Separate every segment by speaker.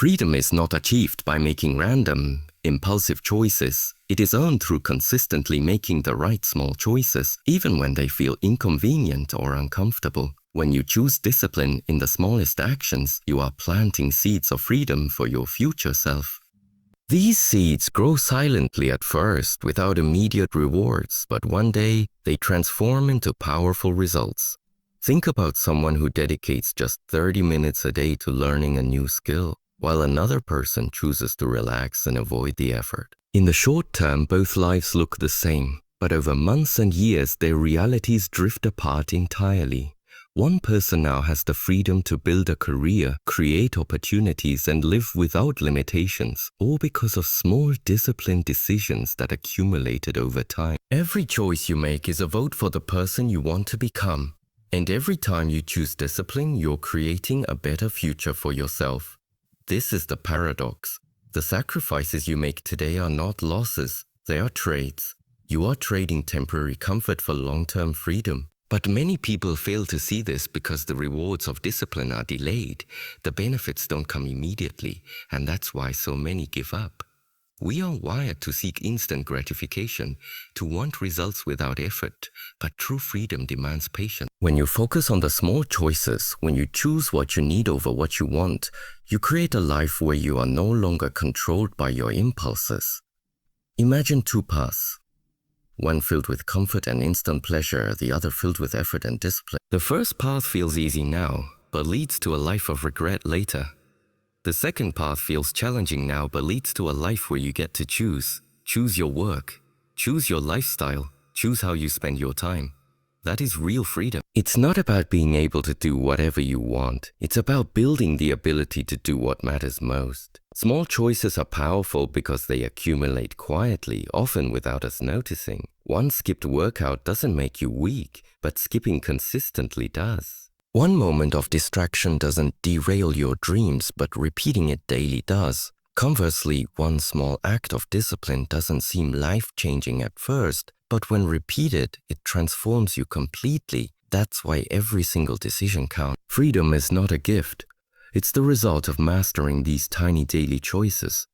Speaker 1: Freedom is not achieved by making random, impulsive choices. It is earned through consistently making the right small choices, even when they feel inconvenient or uncomfortable. When you choose discipline in the smallest actions, you are planting seeds of freedom for your future self. These seeds grow silently at first without immediate rewards, but one day they transform into powerful results. Think about someone who dedicates just 30 minutes a day to learning a new skill, while another person chooses to relax and avoid the effort. In the short term, both lives look the same, but over months and years, their realities drift apart entirely. One person now has the freedom to build a career, create opportunities, and live without limitations, all because of small disciplined decisions that accumulated over time. Every choice you make is a vote for the person you want to become. And every time you choose discipline, you're creating a better future for yourself. This is the paradox. The sacrifices you make today are not losses, they are trades. You are trading temporary comfort for long-term freedom. But many people fail to see this because the rewards of discipline are delayed. The benefits don't come immediately, and that's why so many give up. We are wired to seek instant gratification, to want results without effort, but true freedom demands patience. When you focus on the small choices, when you choose what you need over what you want, you create a life where you are no longer controlled by your impulses. Imagine two paths. One filled with comfort and instant pleasure, the other filled with effort and discipline. The first path feels easy now, but leads to a life of regret later. The second path feels challenging now, but leads to a life where you get to choose. Choose your work, choose your lifestyle, choose how you spend your time. That is real freedom. It's not about being able to do whatever you want. It's about building the ability to do what matters most. Small choices are powerful because they accumulate quietly, often without us noticing. One skipped workout doesn't make you weak, but skipping consistently does. One moment of distraction doesn't derail your dreams, but repeating it daily does. Conversely, one small act of discipline doesn't seem life-changing at first, but when repeated, it transforms you completely. That's why every single decision counts. Freedom is not a gift. It's the result of mastering these tiny daily choices.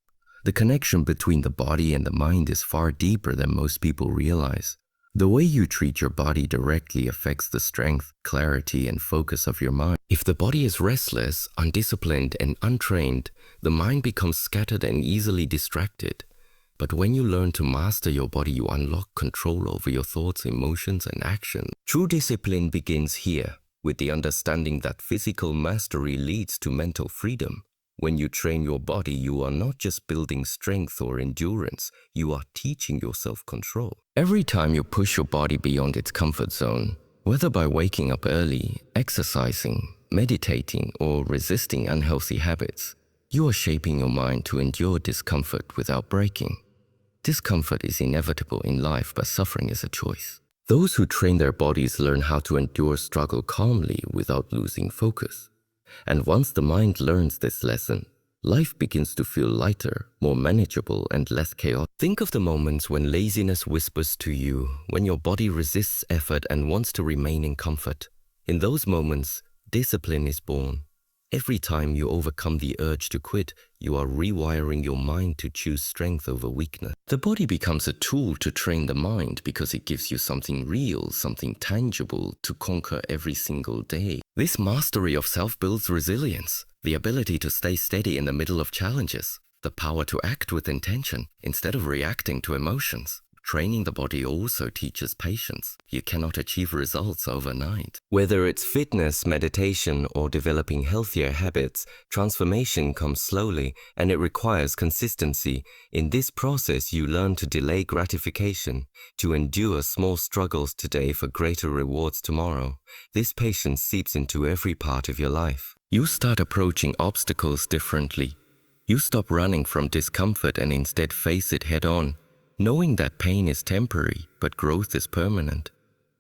Speaker 1: The connection between the body and the mind is far deeper than most people realize. The way you treat your body directly affects the strength, clarity, and focus of your mind. If the body is restless, undisciplined, and untrained, the mind becomes scattered and easily distracted. But when you learn to master your body, you unlock control over your thoughts, emotions, and actions. True discipline begins here, with the understanding that physical mastery leads to mental freedom. When you train your body, you are not just building strength or endurance, you are teaching yourself control. Every time you push your body beyond its comfort zone, whether by waking up early, exercising, meditating, or resisting unhealthy habits, you are shaping your mind to endure discomfort without breaking. Discomfort is inevitable in life, but suffering is a choice. Those who train their bodies learn how to endure struggle calmly without losing focus. And once the mind learns this lesson, life begins to feel lighter, more manageable, and less chaotic. Think of the moments when laziness whispers to you, when your body resists effort and wants to remain in comfort. In those moments, discipline is born. Every time you overcome the urge to quit, you are rewiring your mind to choose strength over weakness. The body becomes a tool to train the mind because it gives you something real, something tangible to conquer every single day. This mastery of self builds resilience, the ability to stay steady in the middle of challenges, the power to act with intention instead of reacting to emotions. Training the body also teaches patience. You cannot achieve results overnight. Whether it's fitness, meditation, or developing healthier habits, transformation comes slowly and it requires consistency. In this process, you learn to delay gratification, to endure small struggles today for greater rewards tomorrow. This patience seeps into every part of your life. You start approaching obstacles differently. You stop running from discomfort and instead face it head-on, knowing that pain is temporary, but growth is permanent.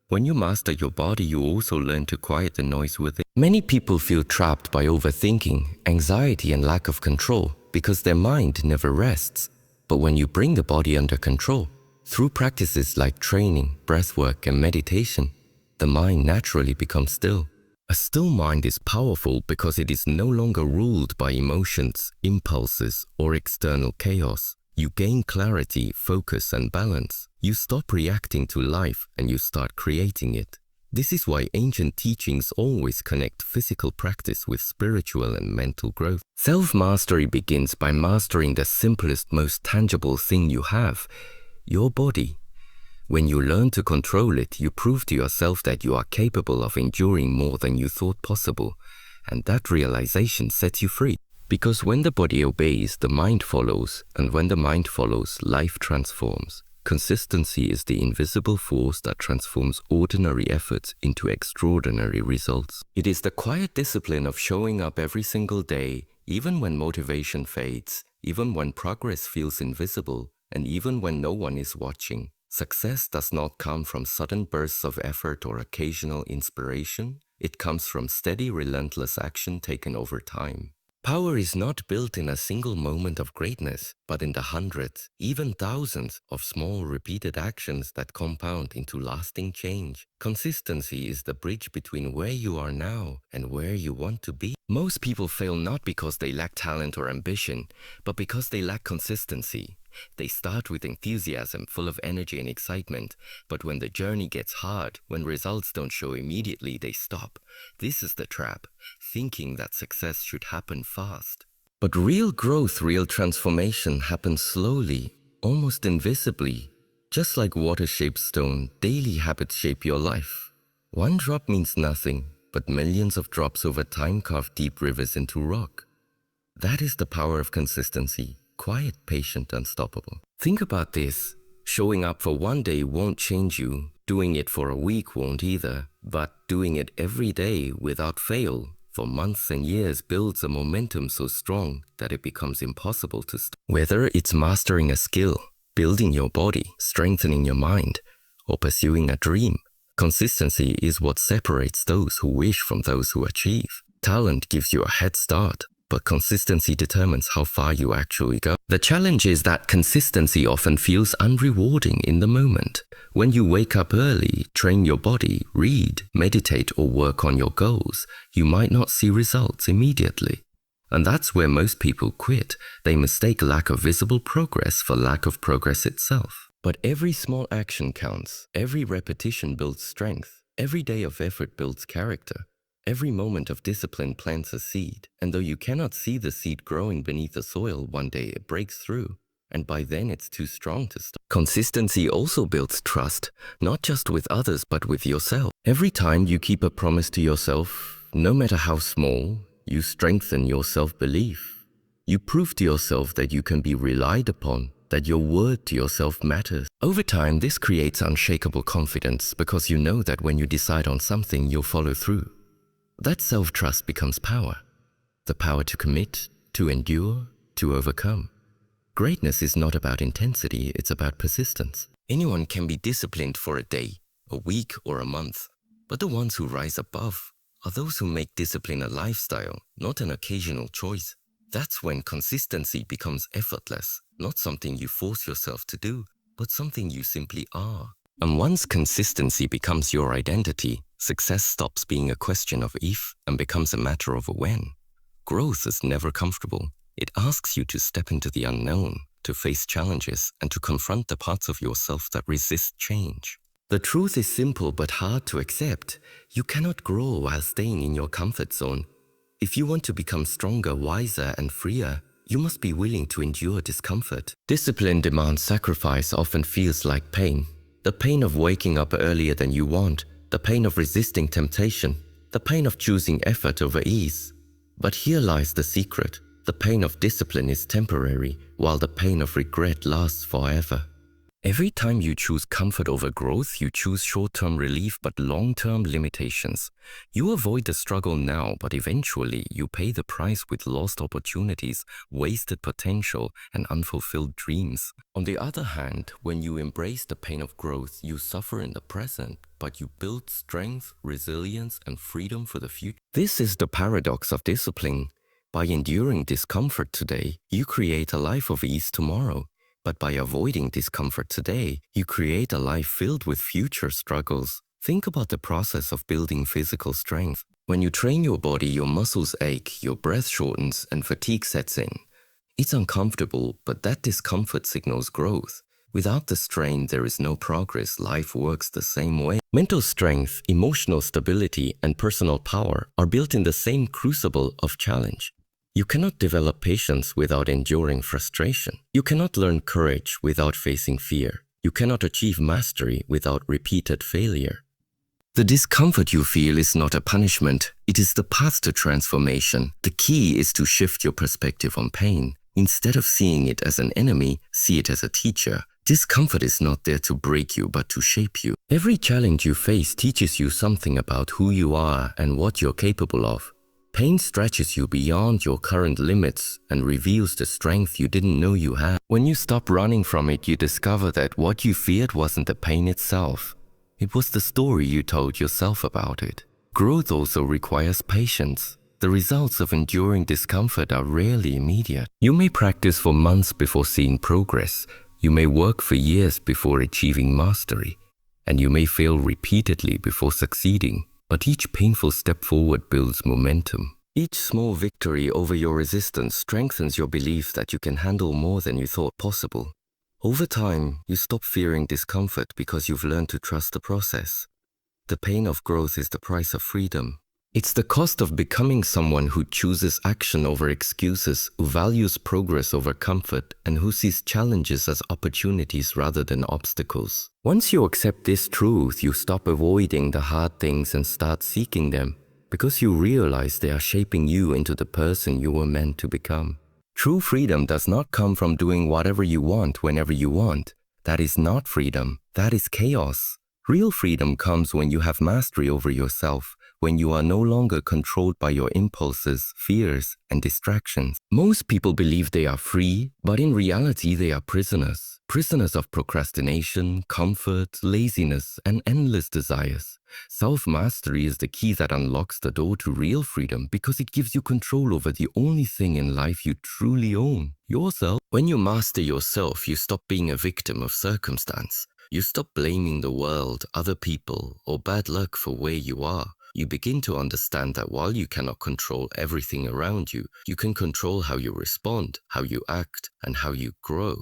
Speaker 1: When you master your body, you also learn to quiet the noise within. Many people feel trapped by overthinking, anxiety, and lack of control because their mind never rests. But when you bring the body under control, through practices like training, breathwork, and meditation, the mind naturally becomes still. A still mind is powerful because it is no longer ruled by emotions, impulses, or external chaos. You gain clarity, focus, and balance. You stop reacting to life and you start creating it. This is why ancient teachings always connect physical practice with spiritual and mental growth. Self-mastery begins by mastering the simplest, most tangible thing you have, your body. When you learn to control it, you prove to yourself that you are capable of enduring more than you thought possible, and that realization sets you free. Because when the body obeys, the mind follows, and when the mind follows, life transforms. Consistency is the invisible force that transforms ordinary efforts into extraordinary results. It is the quiet discipline of showing up every single day, even when motivation fades, even when progress feels invisible, and even when no one is watching. Success does not come from sudden bursts of effort or occasional inspiration. It comes from steady, relentless action taken over time. Power is not built in a single moment of greatness, but in the hundreds, even thousands of small repeated actions that compound into lasting change. Consistency is the bridge between where you are now and where you want to be. Most people fail not because they lack talent or ambition, but because they lack consistency. They start with enthusiasm, full of energy and excitement, but when the journey gets hard, when results don't show immediately, they stop. This is the trap, thinking that success should happen fast. But real growth, real transformation happens slowly, almost invisibly. Just like water shapes stone, daily habits shape your life. One drop means nothing, but millions of drops over time carve deep rivers into rock. That is the power of consistency. Quiet, patient, unstoppable. Think about this. Showing up for one day won't change you. Doing it for a week won't either. But doing it every day without fail for months and years builds a momentum so strong that it becomes impossible to stop. Whether it's mastering a skill, building your body, strengthening your mind, or pursuing a dream, consistency is what separates those who wish from those who achieve. Talent gives you a head start, but consistency determines how far you actually go. The challenge is that consistency often feels unrewarding in the moment. When you wake up early, train your body, read, meditate, or work on your goals, you might not see results immediately. And that's where most people quit. They mistake lack of visible progress for lack of progress itself. But every small action counts. Every repetition builds strength. Every day of effort builds character. Every moment of discipline plants a seed, and though you cannot see the seed growing beneath the soil, one day it breaks through, and by then it's too strong to stop. Consistency also builds trust, not just with others but with yourself. Every time you keep a promise to yourself, no matter how small, you strengthen your self-belief. You prove to yourself that you can be relied upon, that your word to yourself matters. Over time, this creates unshakable confidence because you know that when you decide on something, you'll follow through. That self-trust becomes power. The power to commit, to endure, to overcome. Greatness is not about intensity, it's about persistence. Anyone can be disciplined for a day, a week, or a month. But the ones who rise above are those who make discipline a lifestyle, not an occasional choice. That's when consistency becomes effortless, not something you force yourself to do, but something you simply are. And once consistency becomes your identity, success stops being a question of if and becomes a matter of when. Growth is never comfortable. It asks you to step into the unknown, to face challenges, and to confront the parts of yourself that resist change. The truth is simple but hard to accept. You cannot grow while staying in your comfort zone. If you want to become stronger, wiser, and freer, you must be willing to endure discomfort. Discipline demands sacrifice, often feels like pain. The pain of waking up earlier than you want, the pain of resisting temptation, the pain of choosing effort over ease. But here lies the secret. The pain of discipline is temporary, while the pain of regret lasts forever. Every time you choose comfort over growth, you choose short-term relief but long-term limitations. You avoid the struggle now, but eventually you pay the price with lost opportunities, wasted potential, and unfulfilled dreams. On the other hand, when you embrace the pain of growth, you suffer in the present, but you build strength, resilience, and freedom for the future. This is the paradox of discipline. By enduring discomfort today, you create a life of ease tomorrow. But by avoiding discomfort today, you create a life filled with future struggles. Think about the process of building physical strength. When you train your body, your muscles ache, your breath shortens, and fatigue sets in. It's uncomfortable, but that discomfort signals growth. Without the strain, there is no progress. Life works the same way. Mental strength, emotional stability, and personal power are built in the same crucible of challenge. You cannot develop patience without enduring frustration. You cannot learn courage without facing fear. You cannot achieve mastery without repeated failure. The discomfort you feel is not a punishment. It is the path to transformation. The key is to shift your perspective on pain. Instead of seeing it as an enemy, see it as a teacher. Discomfort is not there to break you, but to shape you. Every challenge you face teaches you something about who you are and what you're capable of. Pain stretches you beyond your current limits and reveals the strength you didn't know you had. When you stop running from it, you discover that what you feared wasn't the pain itself. It was the story you told yourself about it. Growth also requires patience. The results of enduring discomfort are rarely immediate. You may practice for months before seeing progress. You may work for years before achieving mastery. And you may fail repeatedly before succeeding. But each painful step forward builds momentum. Each small victory over your resistance strengthens your belief that you can handle more than you thought possible. Over time, you stop fearing discomfort because you've learned to trust the process. The pain of growth is the price of freedom. It's the cost of becoming someone who chooses action over excuses, who values progress over comfort, and who sees challenges as opportunities rather than obstacles. Once you accept this truth, you stop avoiding the hard things and start seeking them, because you realize they are shaping you into the person you were meant to become. True freedom does not come from doing whatever you want whenever you want. That is not freedom. That is chaos. Real freedom comes when you have mastery over yourself, when you are no longer controlled by your impulses, fears, and distractions. Most people believe they are free, but in reality they are prisoners. Prisoners of procrastination, comfort, laziness, and endless desires. Self-mastery is the key that unlocks the door to real freedom because it gives you control over the only thing in life you truly own, yourself. When you master yourself, you stop being a victim of circumstance. You stop blaming the world, other people, or bad luck for where you are. You begin to understand that while you cannot control everything around you, you can control how you respond, how you act, and how you grow.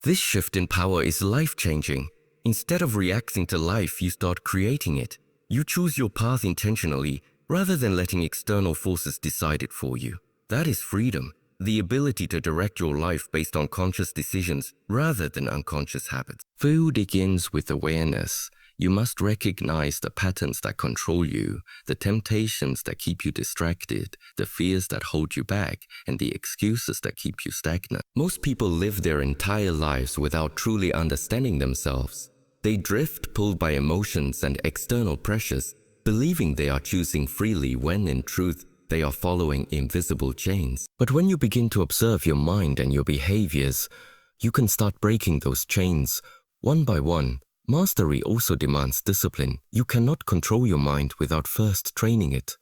Speaker 1: This shift in power is life-changing. Instead of reacting to life, you start creating it. You choose your path intentionally, rather than letting external forces decide it for you. That is freedom, the ability to direct your life based on conscious decisions rather than unconscious habits. Food begins with awareness. You must recognize the patterns that control you, the temptations that keep you distracted, the fears that hold you back, and the excuses that keep you stagnant. Most people live their entire lives without truly understanding themselves. They drift, pulled by emotions and external pressures, believing they are choosing freely when, in truth, they are following invisible chains. But when you begin to observe your mind and your behaviors, you can start breaking those chains, one by one. Mastery also demands discipline. You cannot control your mind without first training it.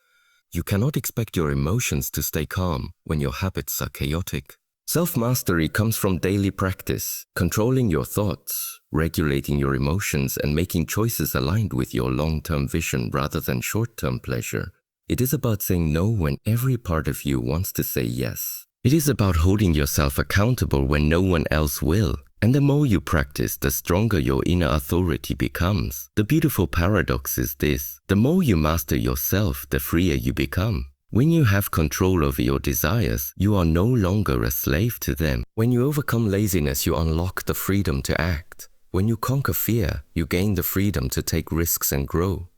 Speaker 1: You cannot expect your emotions to stay calm when your habits are chaotic. Self-mastery comes from daily practice, controlling your thoughts, regulating your emotions, and making choices aligned with your long-term vision rather than short-term pleasure. It is about saying no when every part of you wants to say yes. It is about holding yourself accountable when no one else will. And the more you practice, the stronger your inner authority becomes. The beautiful paradox is this: the more you master yourself, the freer you become. When you have control over your desires, you are no longer a slave to them. When you overcome laziness, you unlock the freedom to act. When you conquer fear, you gain the freedom to take risks and grow.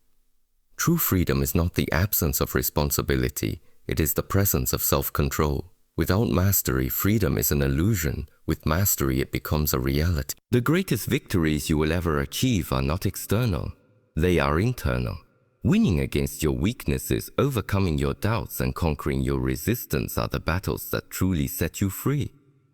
Speaker 1: True freedom is not the absence of responsibility, it is the presence of self-control. Without mastery, freedom is an illusion. With mastery, it becomes a reality. The greatest victories you will ever achieve are not external. They are internal. Winning against your weaknesses, overcoming your doubts, and conquering your resistance are the battles that truly set you free.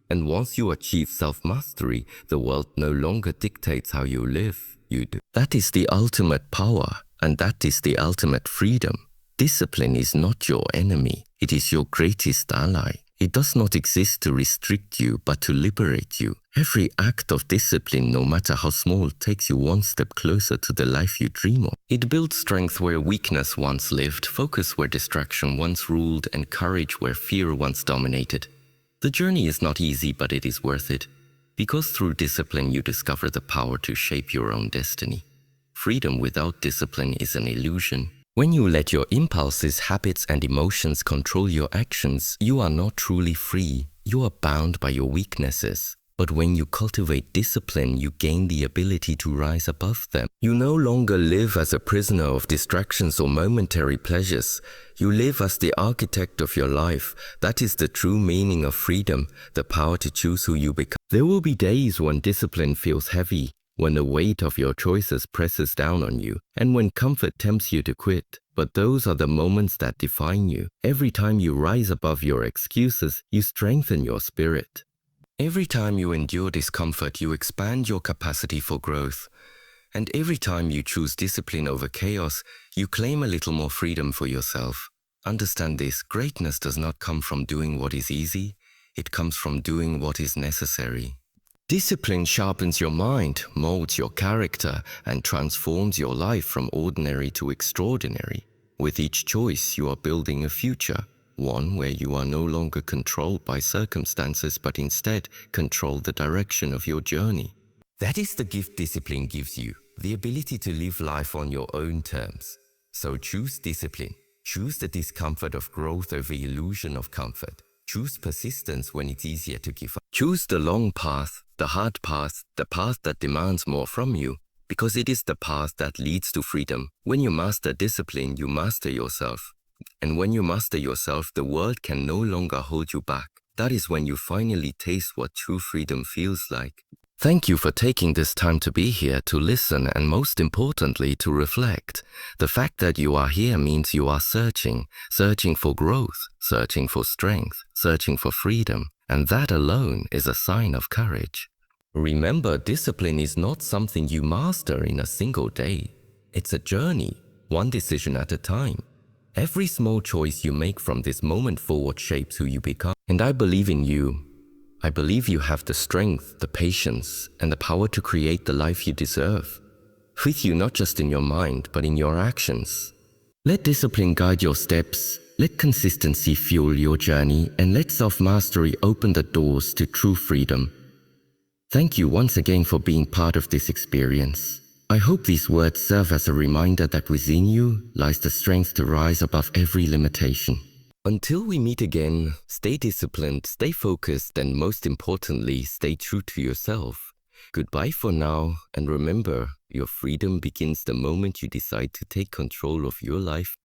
Speaker 1: And once you achieve self-mastery, the world no longer dictates how you live, you do. That is the ultimate power, and that is the ultimate freedom. Discipline is not your enemy. It is your greatest ally. It does not exist to restrict you, but to liberate you. Every act of discipline, no matter how small, takes you one step closer to the life you dream of. It builds strength where weakness once lived, focus where distraction once ruled, and courage where fear once dominated. The journey is not easy, but it is worth it. Because through discipline you discover the power to shape your own destiny. Freedom without discipline is an illusion. When you let your impulses, habits, and emotions control your actions, you are not truly free. You are bound by your weaknesses. But when you cultivate discipline, you gain the ability to rise above them. You no longer live as a prisoner of distractions or momentary pleasures. You live as the architect of your life. That is the true meaning of freedom, the power to choose who you become. There will be days when discipline feels heavy, when the weight of your choices presses down on you, and when comfort tempts you to quit. But those are the moments that define you. Every time you rise above your excuses, you strengthen your spirit. Every time you endure discomfort, you expand your capacity for growth. And every time you choose discipline over chaos, you claim a little more freedom for yourself. Understand this: greatness does not come from doing what is easy, it comes from doing what is necessary. Discipline sharpens your mind, molds your character, and transforms your life from ordinary to extraordinary. With each choice, you are building a future, one where you are no longer controlled by circumstances, but instead control the direction of your journey. That is the gift discipline gives you, the ability to live life on your own terms. So choose discipline. Choose the discomfort of growth over illusion of comfort. Choose persistence when it's easier to give up. Choose the long path, the hard path, the path that demands more from you, because it is the path that leads to freedom. When you master discipline, you master yourself. And when you master yourself, the world can no longer hold you back. That is when you finally taste what true freedom feels like. Thank you for taking this time to be here, to listen, and most importantly, to reflect. The fact that you are here means you are searching for growth, searching for strength, searching for freedom, and that alone is a sign of courage. Remember, discipline is not something you master in a single day. It's a journey, one decision at a time. Every small choice you make from this moment forward shapes who you become. And I believe in you. I believe you have the strength, the patience, and the power to create the life you deserve. With you not just in your mind, but in your actions. Let discipline guide your steps, let consistency fuel your journey, and let self-mastery open the doors to true freedom. Thank you once again for being part of this experience. I hope these words serve as a reminder that within you lies the strength to rise above every limitation. Until we meet again, stay disciplined, stay focused, and most importantly, stay true to yourself. Goodbye for now, and remember, your freedom begins the moment you decide to take control of your life.